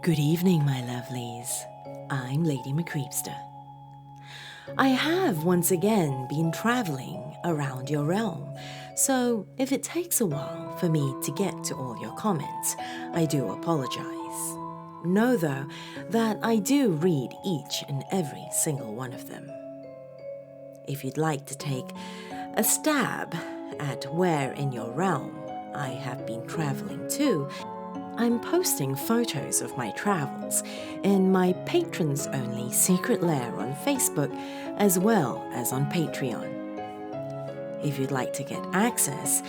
Good evening, my lovelies. I'm Lady MCreepsta. I have once again been traveling around your realm, so if it takes a while for me to get to all your comments, I do apologize. Know though that I do read each and every single one of them. If you'd like to take a stab at where in your realm I have been traveling to, I'm posting photos of my travels in my patrons-only secret lair on Facebook as well as on Patreon. If you'd like to get access,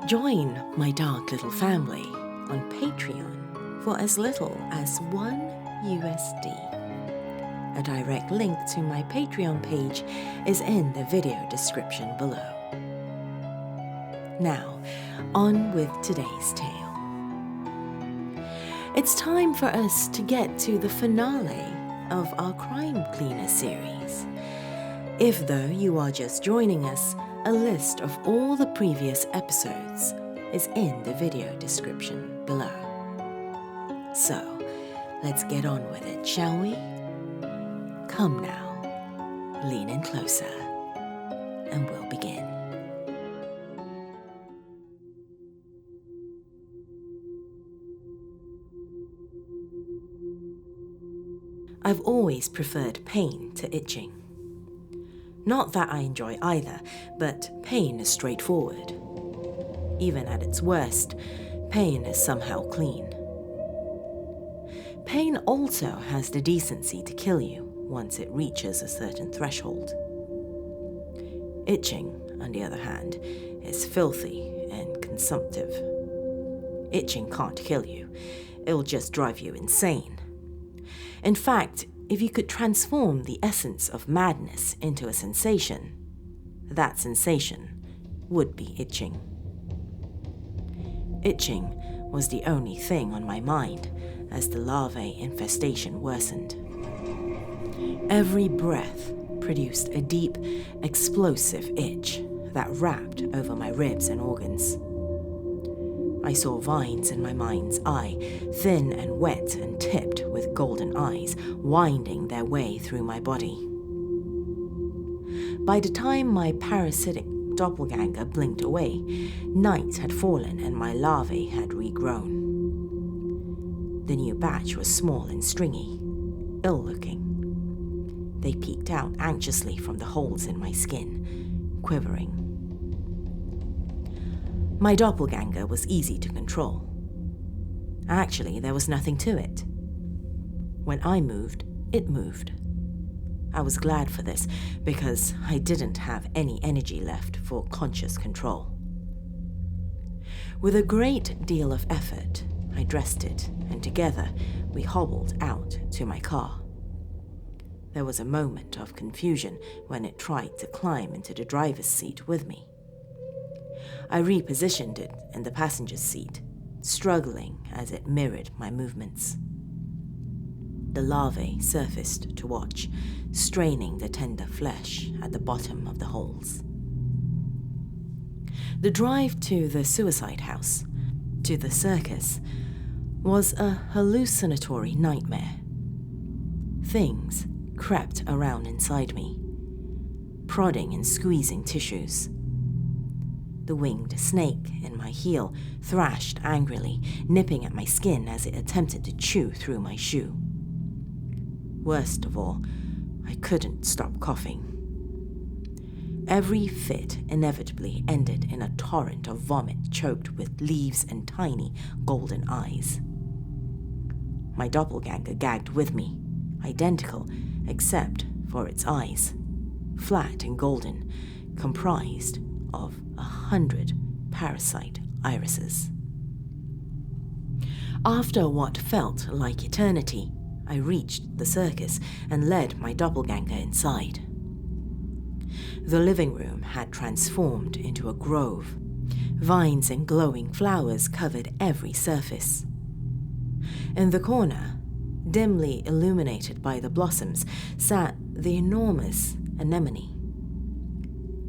join my dark little family on Patreon for as little as $1. A direct link to my Patreon page is in the video description below. Now, on with today's tale. It's time for us to get to the finale of our Crime Cleaner series. If though you are just joining us, a list of all the previous episodes is in the video description below. So, let's get on with it, shall we? Come now, lean in closer, and we'll begin. I've always preferred pain to itching. Not that I enjoy either, but pain is straightforward. Even at its worst, pain is somehow clean. Pain also has the decency to kill you once it reaches a certain threshold. Itching, on the other hand, is filthy and consumptive. Itching can't kill you, it'll just drive you insane. In fact, if you could transform the essence of madness into a sensation, that sensation would be itching. Itching was the only thing on my mind as the larvae infestation worsened. Every breath produced a deep, explosive itch that wrapped over my ribs and organs. I saw vines in my mind's eye, thin and wet and tipped with golden eyes, winding their way through my body. By the time my parasitic doppelganger blinked away, night had fallen and my larvae had regrown. The new batch was small and stringy, ill-looking. They peeked out anxiously from the holes in my skin, quivering. My doppelganger was easy to control. Actually, there was nothing to it. When I moved, it moved. I was glad for this because I didn't have any energy left for conscious control. With a great deal of effort, I dressed it, and together we hobbled out to my car. There was a moment of confusion when it tried to climb into the driver's seat with me. I repositioned it in the passenger's seat, struggling as it mirrored my movements. The larvae surfaced to watch, straining the tender flesh at the bottom of the holes. The drive to the suicide house, to the circus, was a hallucinatory nightmare. Things crept around inside me, prodding and squeezing tissues. The winged snake in my heel thrashed angrily, nipping at my skin as it attempted to chew through my shoe. Worst of all, I couldn't stop coughing. Every fit inevitably ended in a torrent of vomit choked with leaves and tiny golden eyes. My doppelganger gagged with me, identical except for its eyes, flat and golden, comprised of 100 parasite irises. After what felt like eternity, I reached the circus and led my doppelganger inside. The living room had transformed into a grove. Vines and glowing flowers covered every surface. In the corner, dimly illuminated by the blossoms, sat the enormous anemone.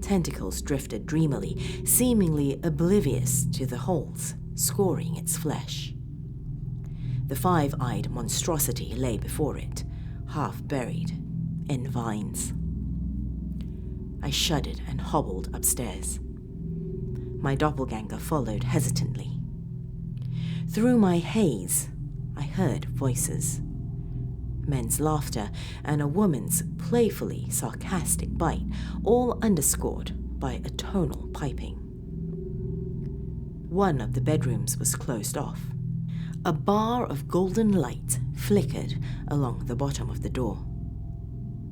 Tentacles drifted dreamily, seemingly oblivious to the holes scoring its flesh. The five-eyed monstrosity lay before it, half buried in vines. I shuddered and hobbled upstairs. My doppelganger followed hesitantly. Through my haze, I heard voices. Men's laughter and a woman's playfully sarcastic bite, all underscored by a tonal piping. One of the bedrooms was closed off. A bar of golden light flickered along the bottom of the door.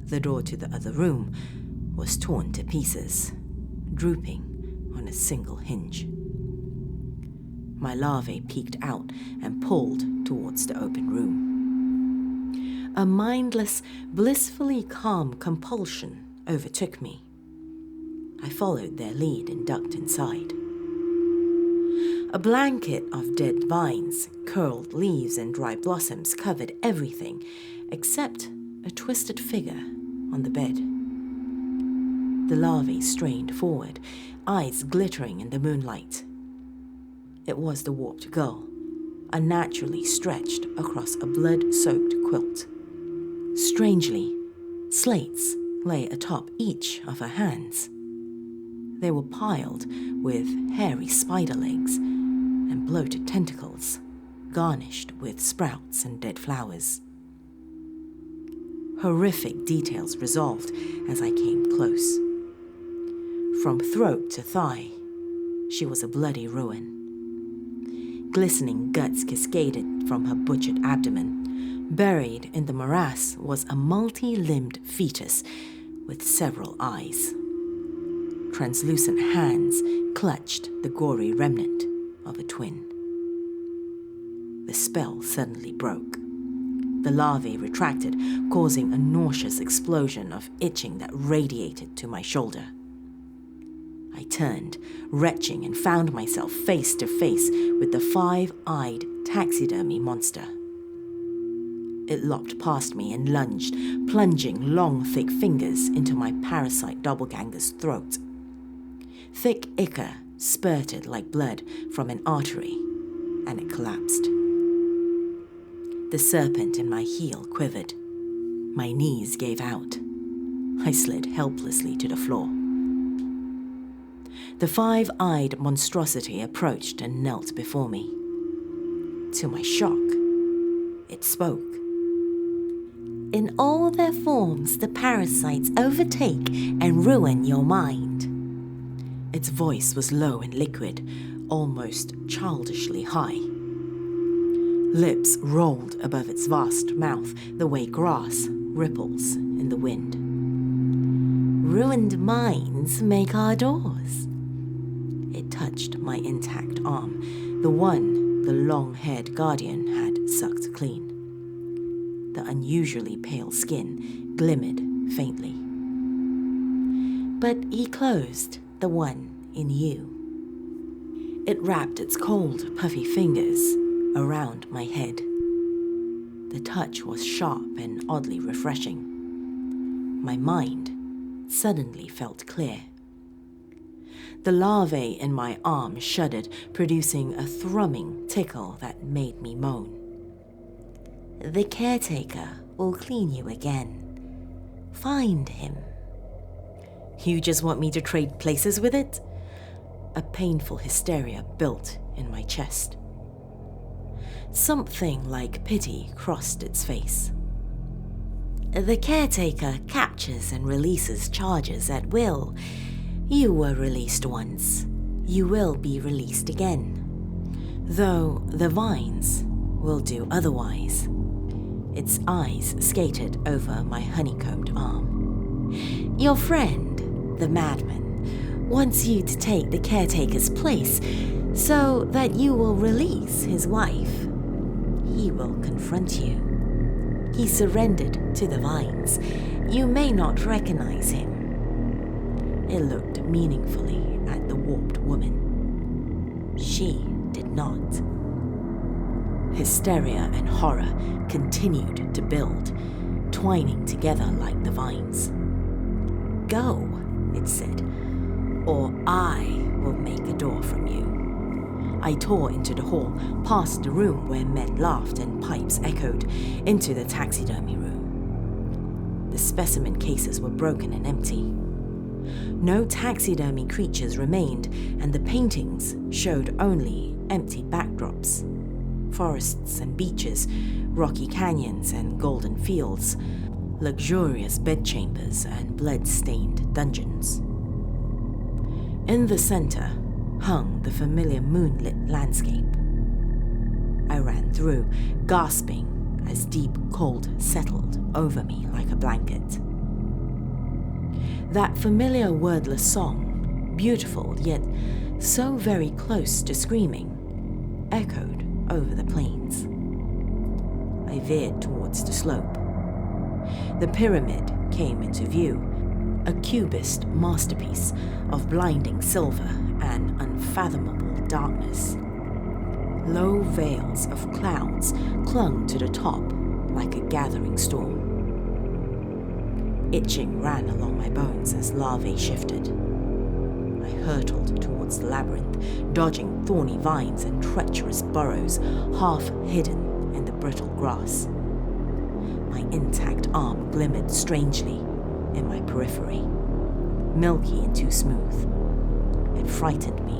The door to the other room was torn to pieces, drooping on a single hinge. My larvae peeked out and pulled towards the open room. A mindless, blissfully calm compulsion overtook me. I followed their lead and ducked inside. A blanket of dead vines, curled leaves, and dry blossoms covered everything except a twisted figure on the bed. The larvae strained forward, eyes glittering in the moonlight. It was the warped girl, unnaturally stretched across a blood-soaked quilt. Strangely, slates lay atop each of her hands. They were piled with hairy spider legs and bloated tentacles, garnished with sprouts and dead flowers. Horrific details resolved as I came close. From throat to thigh, she was a bloody ruin. Glistening guts cascaded from her butchered abdomen. Buried in the morass was a multi-limbed fetus with several eyes. Translucent hands clutched the gory remnant of a twin. The spell suddenly broke. The larvae retracted, causing a nauseous explosion of itching that radiated to my shoulder. I turned, retching, and found myself face to face with the five-eyed taxidermy monster. It lopped past me and lunged, plunging long, thick fingers into my parasite doppelganger's throat. Thick ichor spurted like blood from an artery, and it collapsed. The serpent in my heel quivered. My knees gave out. I slid helplessly to the floor. The five-eyed monstrosity approached and knelt before me. To my shock, it spoke. In all their forms, the parasites overtake and ruin your mind. Its voice was low and liquid, almost childishly high. Lips rolled above its vast mouth the way grass ripples in the wind. Ruined minds make our doors. It touched my intact arm, the one the long-haired guardian had sucked clean. The unusually pale skin glimmered faintly. But he closed the one in you. It wrapped its cold, puffy fingers around my head. The touch was sharp and oddly refreshing. My mind suddenly felt clear. The larvae in my arm shuddered, producing a thrumming tickle that made me moan. The caretaker will clean you again. Find him. You just want me to trade places with it? A painful hysteria built in my chest. Something like pity crossed its face. The caretaker captures and releases charges at will. You were released once. You will be released again. Though the vines will do otherwise. Its eyes skated over my honeycombed arm. Your friend, the madman, wants you to take the caretaker's place so that you will release his wife. He will confront you. He surrendered to the vines. You may not recognize him. It looked meaningfully at the warped woman. She did not. Hysteria and horror continued to build, twining together like the vines. Go, it said, or I will make a door from you. I tore into the hall, past the room where men laughed and pipes echoed, into the taxidermy room. The specimen cases were broken and empty. No taxidermy creatures remained, and the paintings showed only empty backdrops. Forests and beaches, rocky canyons and golden fields, luxurious bedchambers and blood-stained dungeons. In the center hung the familiar moonlit landscape. I ran through, gasping as deep cold settled over me like a blanket. That familiar wordless song, beautiful yet so very close to screaming, echoed over the plains. I veered towards the slope. The pyramid came into view, a cubist masterpiece of blinding silver and unfathomable darkness. Low veils of clouds clung to the top like a gathering storm. Itching ran along my bones as larvae shifted. I hurtled towards the labyrinth, dodging thorny vines and treacherous burrows, half hidden in the brittle grass. My intact arm glimmered strangely in my periphery, milky and too smooth. It frightened me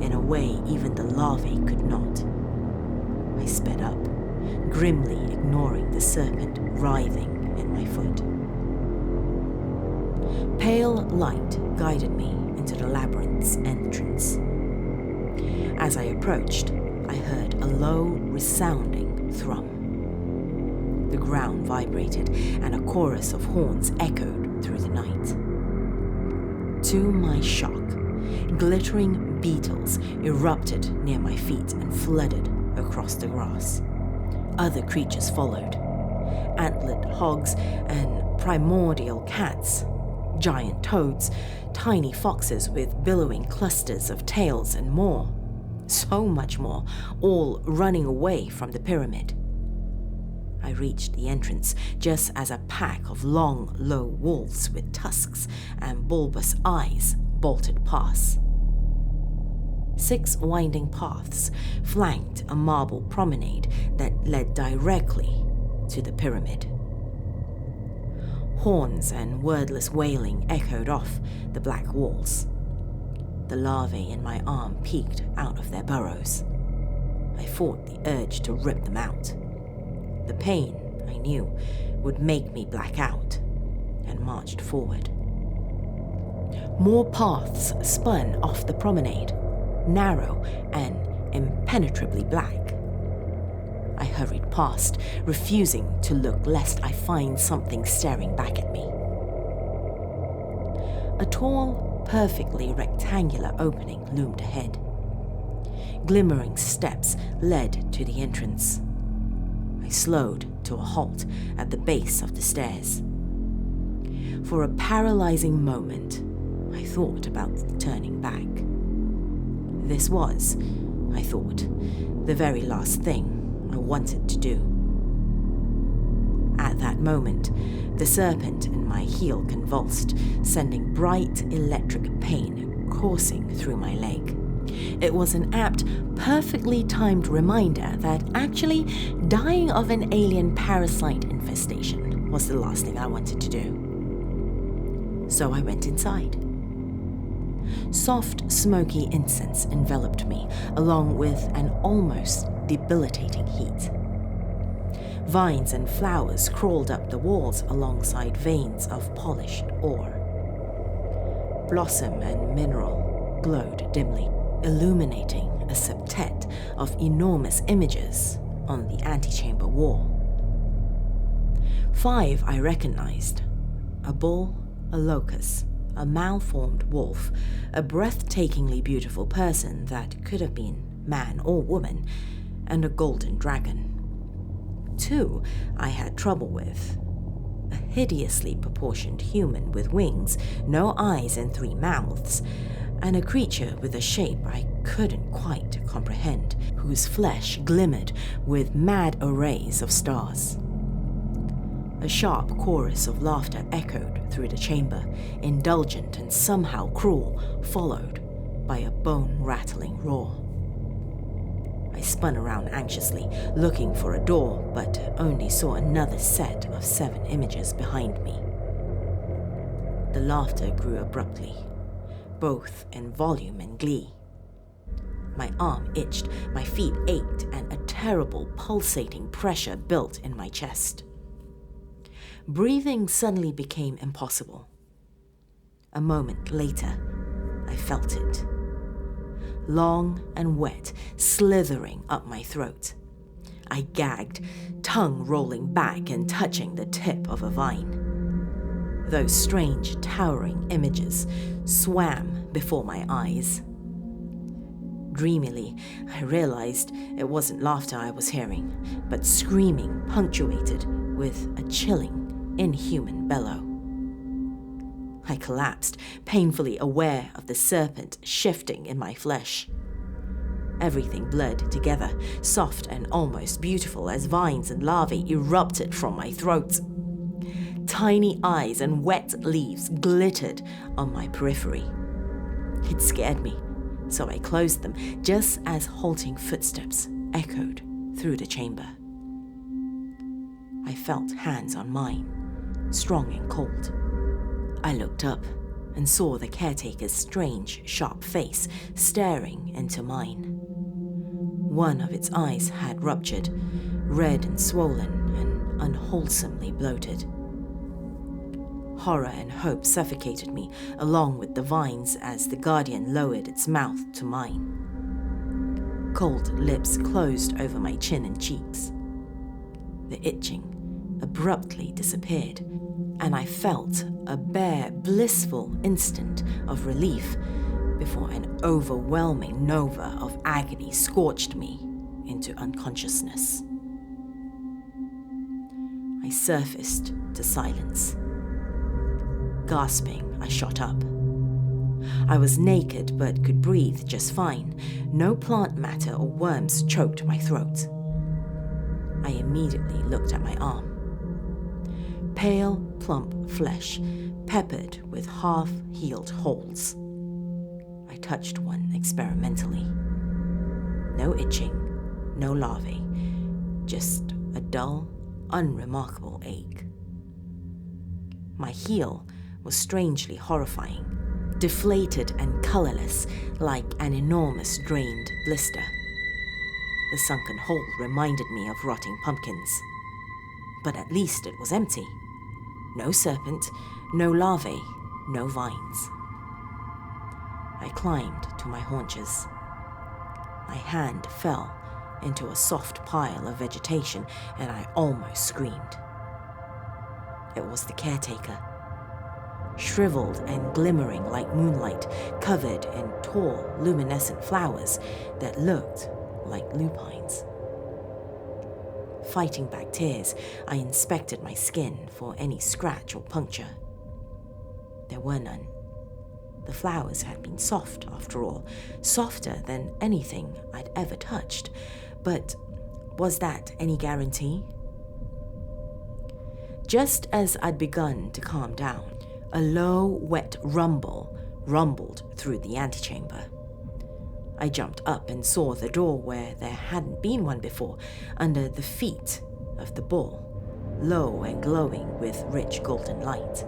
in a way even the larvae could not. I sped up, grimly ignoring the serpent writhing in my foot. Pale light guided me into the labyrinth's entrance. As I approached, I heard a low, resounding thrum. The ground vibrated, and a chorus of horns echoed through the night. To my shock, glittering beetles erupted near my feet and flooded across the grass. Other creatures followed, antlered hogs and primordial cats, giant toads, tiny foxes with billowing clusters of tails, and more. So much more, all running away from the pyramid. I reached the entrance just as a pack of long, low wolves with tusks and bulbous eyes bolted past. 6 winding paths flanked a marble promenade that led directly to the pyramid. Horns and wordless wailing echoed off the black walls. The larvae in my arm peeked out of their burrows. I fought the urge to rip them out. The pain, I knew, would make me black out, and marched forward. More paths spun off the promenade, narrow and impenetrably black. I hurried past, refusing to look lest I find something staring back at me. A tall, perfectly rectangular opening loomed ahead. Glimmering steps led to the entrance. I slowed to a halt at the base of the stairs. For a paralyzing moment, I thought about turning back. This was, I thought, the very last thing I wanted to do. At that moment, the serpent in my heel convulsed, sending bright electric pain coursing through my leg. It was an apt, perfectly timed reminder that actually dying of an alien parasite infestation was the last thing I wanted to do. So I went inside. Soft, smoky incense enveloped me, along with an almost debilitating heat. Vines and flowers crawled up the walls alongside veins of polished ore. Blossom and mineral glowed dimly, illuminating a septet of enormous images on the antechamber wall. 5 I recognized: a bull, a locust, a malformed wolf, a breathtakingly beautiful person that could have been man or woman, and a golden dragon. 2 I had trouble with: a hideously proportioned human with wings, no eyes and 3 mouths, and a creature with a shape I couldn't quite comprehend, whose flesh glimmered with mad arrays of stars. A sharp chorus of laughter echoed through the chamber, indulgent and somehow cruel, followed by a bone-rattling roar. I spun around anxiously, looking for a door, but only saw another set of 7 images behind me. The laughter grew abruptly, both in volume and glee. My arm itched, my feet ached, and a terrible pulsating pressure built in my chest. Breathing suddenly became impossible. A moment later, I felt it. Long and wet, slithering up my throat. I gagged, tongue rolling back and touching the tip of a vine. Those strange, towering images swam before my eyes. Dreamily, I realized it wasn't laughter I was hearing, but screaming punctuated with a chilling, inhuman bellow. I collapsed, painfully aware of the serpent shifting in my flesh. Everything blurred together, soft and almost beautiful as vines and larvae erupted from my throat. Tiny eyes and wet leaves glittered on my periphery. It scared me, so I closed them just as halting footsteps echoed through the chamber. I felt hands on mine, strong and cold. I looked up and saw the caretaker's strange, sharp face staring into mine. One of its eyes had ruptured, red and swollen and unwholesomely bloated. Horror and hope suffocated me, along with the vines as the guardian lowered its mouth to mine. Cold lips closed over my chin and cheeks. The itching abruptly disappeared, and I felt a bare, blissful instant of relief before an overwhelming nova of agony scorched me into unconsciousness. I surfaced to silence. Gasping, I shot up. I was naked but could breathe just fine. No plant matter or worms choked my throat. I immediately looked at my arm. Pale, plump flesh, peppered with half-healed holes. I touched one experimentally. No itching, no larvae, just a dull, unremarkable ache. My heel was strangely horrifying, deflated and colorless like an enormous drained blister. The sunken hole reminded me of rotting pumpkins. But at least it was empty. No serpent, no larvae, no vines. I climbed to my haunches. My hand fell into a soft pile of vegetation and I almost screamed. It was the caretaker. Shriveled and glimmering like moonlight, covered in tall, luminescent flowers that looked like lupines. Fighting back tears, I inspected my skin for any scratch or puncture. There were none. The flowers had been soft, after all, softer than anything I'd ever touched. But was that any guarantee? Just as I'd begun to calm down, a low, wet rumble rumbled through the antechamber. I jumped up and saw the door where there hadn't been one before, under the feet of the bull, low and glowing with rich golden light.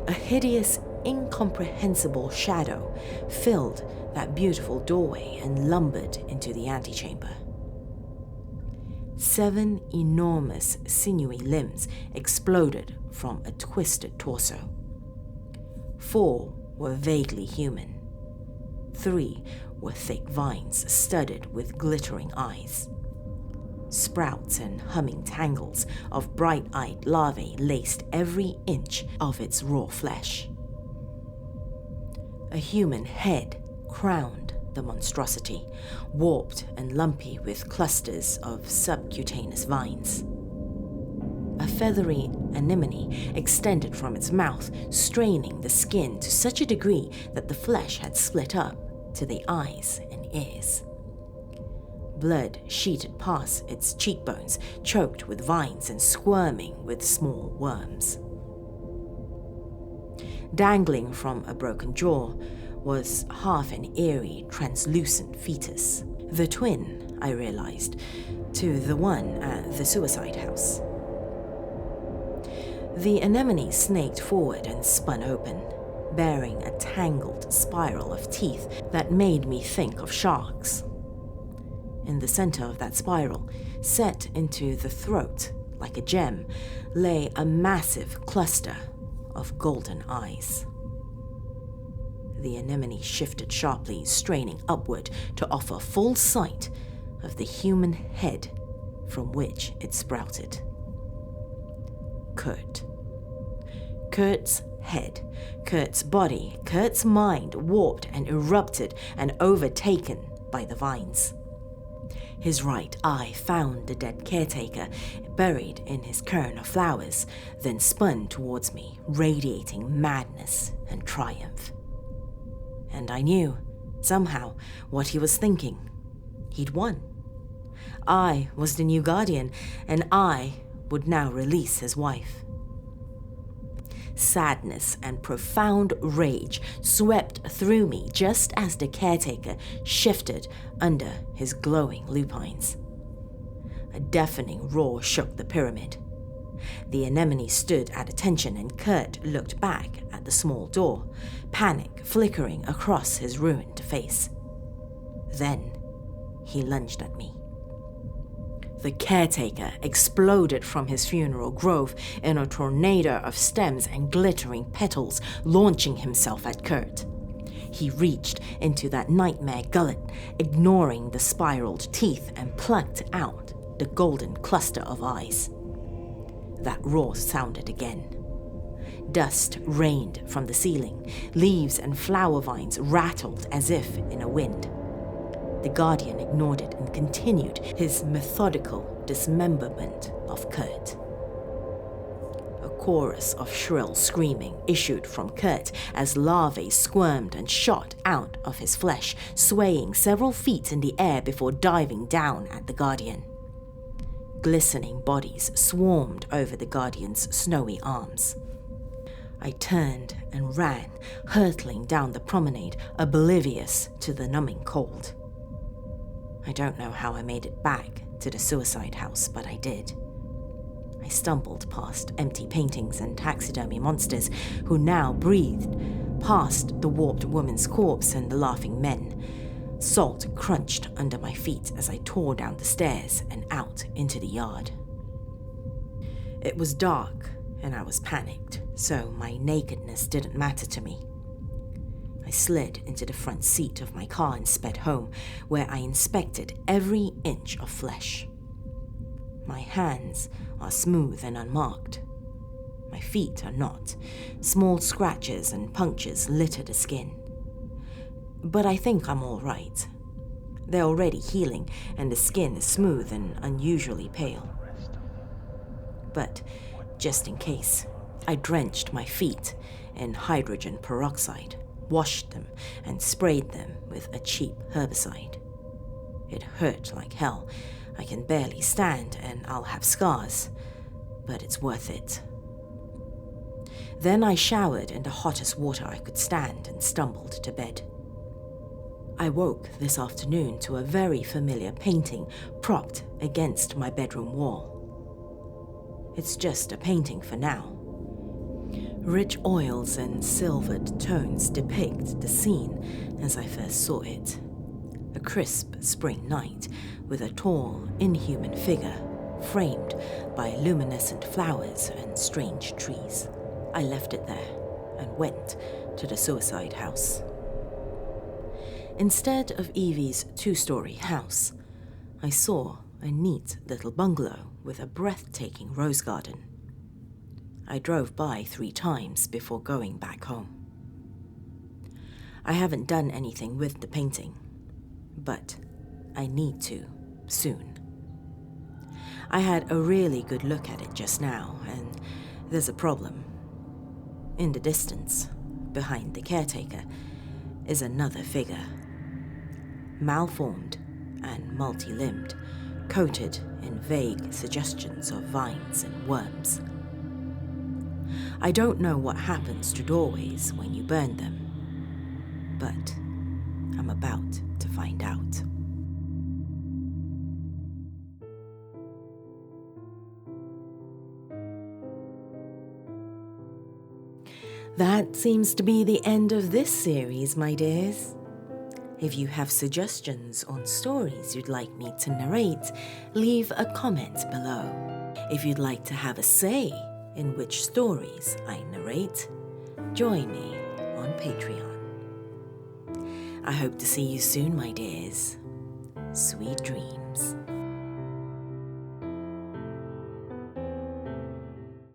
A hideous, incomprehensible shadow filled that beautiful doorway and lumbered into the antechamber. 7 enormous, sinewy limbs exploded from a twisted torso. 4 were vaguely human. 3 were thick vines studded with glittering eyes. Sprouts and humming tangles of bright-eyed larvae laced every inch of its raw flesh. A human head crowned the monstrosity, warped and lumpy with clusters of subcutaneous vines. A feathery anemone extended from its mouth, straining the skin to such a degree that the flesh had split up to the eyes and ears. Blood sheeted past its cheekbones, choked with vines and squirming with small worms. Dangling from a broken jaw was half an eerie, translucent fetus, The twin, I realized, to the one at the suicide house. The anemone snaked forward and spun open, bearing a tangled spiral of teeth that made me think of sharks. In the center of that spiral, set into the throat like a gem, lay a massive cluster of golden eyes. The anemone shifted sharply, straining upward to offer full sight of the human head from which it sprouted. Kurt. Kurt's head, Kurt's body, Kurt's mind warped and erupted and overtaken by the vines. His right eye found the dead caretaker, buried in his cairn of flowers, then spun towards me, radiating madness and triumph. And I knew, somehow, what he was thinking. He'd won. I was the new guardian, and I would now release his wife. Sadness and profound rage swept through me just as the caretaker shifted under his glowing lupines. A deafening roar shook the pyramid. The anemone stood at attention, and Kurt looked back at the small door, panic flickering across his ruined face. Then he lunged at me. The caretaker exploded from his funeral grove in a tornado of stems and glittering petals, launching himself at Kurt. He reached into that nightmare gullet, ignoring the spiraled teeth, and plucked out the golden cluster of eyes. That roar sounded again. Dust rained from the ceiling. Leaves and flower vines rattled as if in a wind. The guardian ignored it and continued his methodical dismemberment of Kurt. A chorus of shrill screaming issued from Kurt as larvae squirmed and shot out of his flesh, swaying several feet in the air before diving down at the guardian. Glistening bodies swarmed over the guardian's snowy arms. I turned and ran, hurtling down the promenade, oblivious to the numbing cold. I don't know how I made it back to the suicide house, but I did. I stumbled past empty paintings and taxidermy monsters who now breathed, past the warped woman's corpse and the laughing men. Salt crunched under my feet as I tore down the stairs and out into the yard. It was dark and I was panicked, so my nakedness didn't matter to me. I slid into the front seat of my car and sped home, where I inspected every inch of flesh. My hands are smooth and unmarked. My feet are not. Small scratches and punctures litter the skin. But I think I'm all right. They're already healing, and the skin is smooth and unusually pale. But just in case, I drenched my feet in hydrogen peroxide, washed them, and sprayed them with a cheap herbicide. It hurt like hell. I can barely stand, and I'll have scars, but it's worth it. Then I showered in the hottest water I could stand and stumbled to bed. I woke this afternoon to a very familiar painting propped against my bedroom wall. It's just a painting for now. Rich oils and silvered tones depict the scene as I first saw it. A crisp spring night with a tall, inhuman figure framed by luminescent flowers and strange trees. I left it there and went to the suicide house. Instead of Evie's 2-story house, I saw a neat little bungalow with a breathtaking rose garden. I drove by 3 times before going back home. I haven't done anything with the painting, but I need to soon. I had a really good look at it just now, and there's a problem. In the distance, behind the caretaker, is another figure. Malformed and multi-limbed, coated in vague suggestions of vines and worms. I don't know what happens to doorways when you burn them, but I'm about to find out. That seems to be the end of this series, my dears. If you have suggestions on stories you'd like me to narrate, leave a comment below. If you'd like to have a say in which stories I narrate, join me on Patreon. I hope to see you soon, my dears. Sweet dreams.